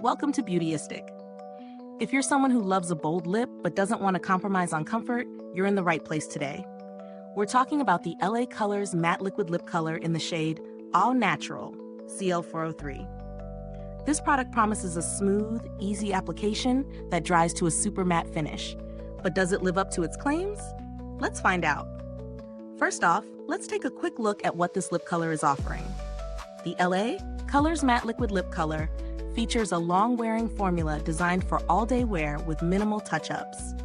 Welcome to Beautyistic. If you're someone who loves a bold lip but doesn't want to compromise on comfort, you're in the right place today. We're talking about the LA Colors Matte Liquid Lip Color in the shade All Natural, CL403. This product promises a smooth, easy application that dries to a super matte finish. But does it live up to its claims? Let's find out. First off, let's take a quick look at what this lip color is offering. The LA Colors Matte Liquid Lip Color features a long-wearing formula designed for all-day wear with minimal touch-ups.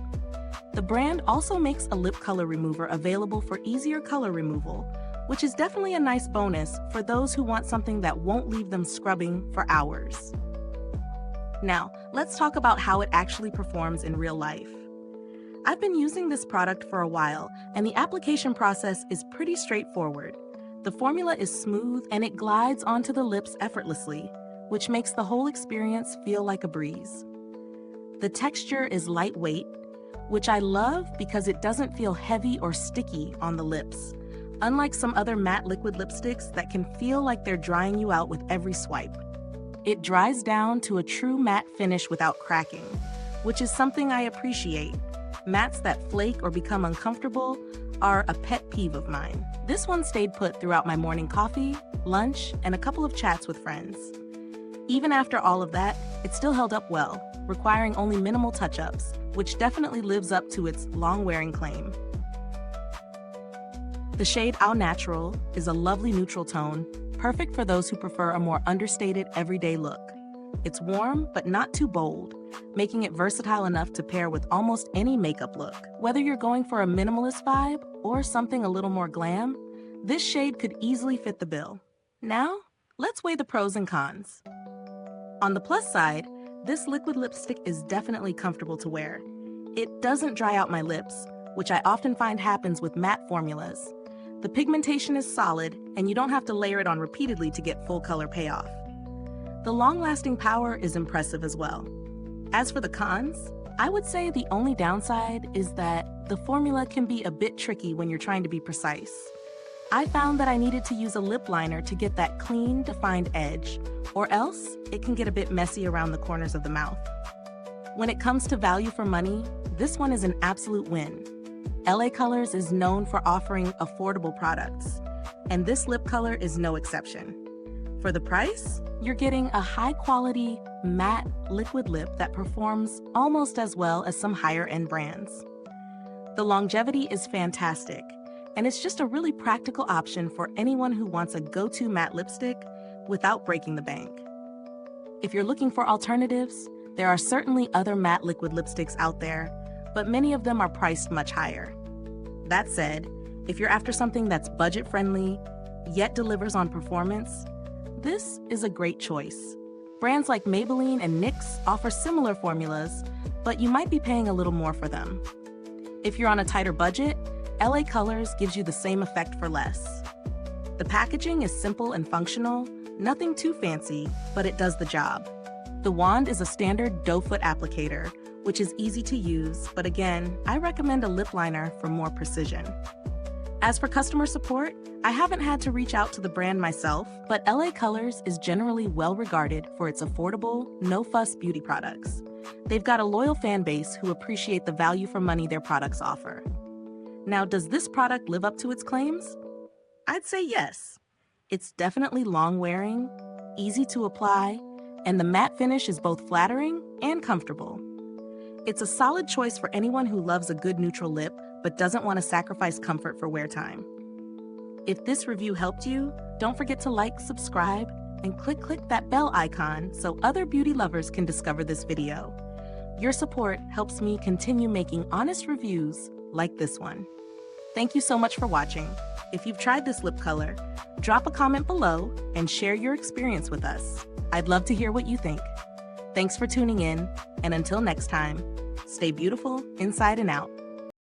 The brand also makes a lip color remover available for easier color removal, which is definitely a nice bonus for those who want something that won't leave them scrubbing for hours. Now, let's talk about how it actually performs in real life. I've been using this product for a while, and the application process is pretty straightforward. The formula is smooth and it glides onto the lips effortlessly, which makes the whole experience feel like a breeze. The texture is lightweight, which I love because it doesn't feel heavy or sticky on the lips, unlike some other matte liquid lipsticks that can feel like they're drying you out with every swipe. It dries down to a true matte finish without cracking, which is something I appreciate. Mattes that flake or become uncomfortable are a pet peeve of mine. This one stayed put throughout my morning coffee, lunch, and a couple of chats with friends. Even after all of that, it still held up well, requiring only minimal touch-ups, which definitely lives up to its long-wearing claim. The shade Au Natural is a lovely neutral tone, perfect for those who prefer a more understated everyday look. It's warm, but not too bold, making it versatile enough to pair with almost any makeup look. Whether you're going for a minimalist vibe or something a little more glam, this shade could easily fit the bill. Now, let's weigh the pros and cons. On the plus side, this liquid lipstick is definitely comfortable to wear. It doesn't dry out my lips, which I often find happens with matte formulas. The pigmentation is solid, and you don't have to layer it on repeatedly to get full color payoff. The long-lasting power is impressive as well. As for the cons, I would say the only downside is that the formula can be a bit tricky when you're trying to be precise. I found that I needed to use a lip liner to get that clean, defined edge, or else it can get a bit messy around the corners of the mouth. When it comes to value for money, this one is an absolute win. LA Colors is known for offering affordable products, and this lip color is no exception. For the price, you're getting a high-quality, matte liquid lip that performs almost as well as some higher-end brands. The longevity is fantastic, and it's just a really practical option for anyone who wants a go-to matte lipstick without breaking the bank. If you're looking for alternatives, there are certainly other matte liquid lipsticks out there, but many of them are priced much higher. That said, if you're after something that's budget-friendly, yet delivers on performance, this is a great choice. Brands like Maybelline and NYX offer similar formulas, but you might be paying a little more for them. If you're on a tighter budget, LA Colors gives you the same effect for less. The packaging is simple and functional, nothing too fancy, but it does the job. The wand is a standard doe foot applicator, which is easy to use, but again, I recommend a lip liner for more precision. As for customer support, I haven't had to reach out to the brand myself, but LA Colors is generally well regarded for its affordable, no-fuss beauty products. They've got a loyal fan base who appreciate the value for money their products offer. Now, does this product live up to its claims? I'd say yes. It's definitely long-wearing, easy to apply, and the matte finish is both flattering and comfortable. It's a solid choice for anyone who loves a good neutral lip but doesn't want to sacrifice comfort for wear time. If this review helped you, don't forget to like, subscribe, and click that bell icon so other beauty lovers can discover this video. Your support helps me continue making honest reviews like this one. Thank you so much for watching. If you've tried this lip color, drop a comment below and share your experience with us. I'd love to hear what you think. Thanks for tuning in, and until next time, stay beautiful inside and out.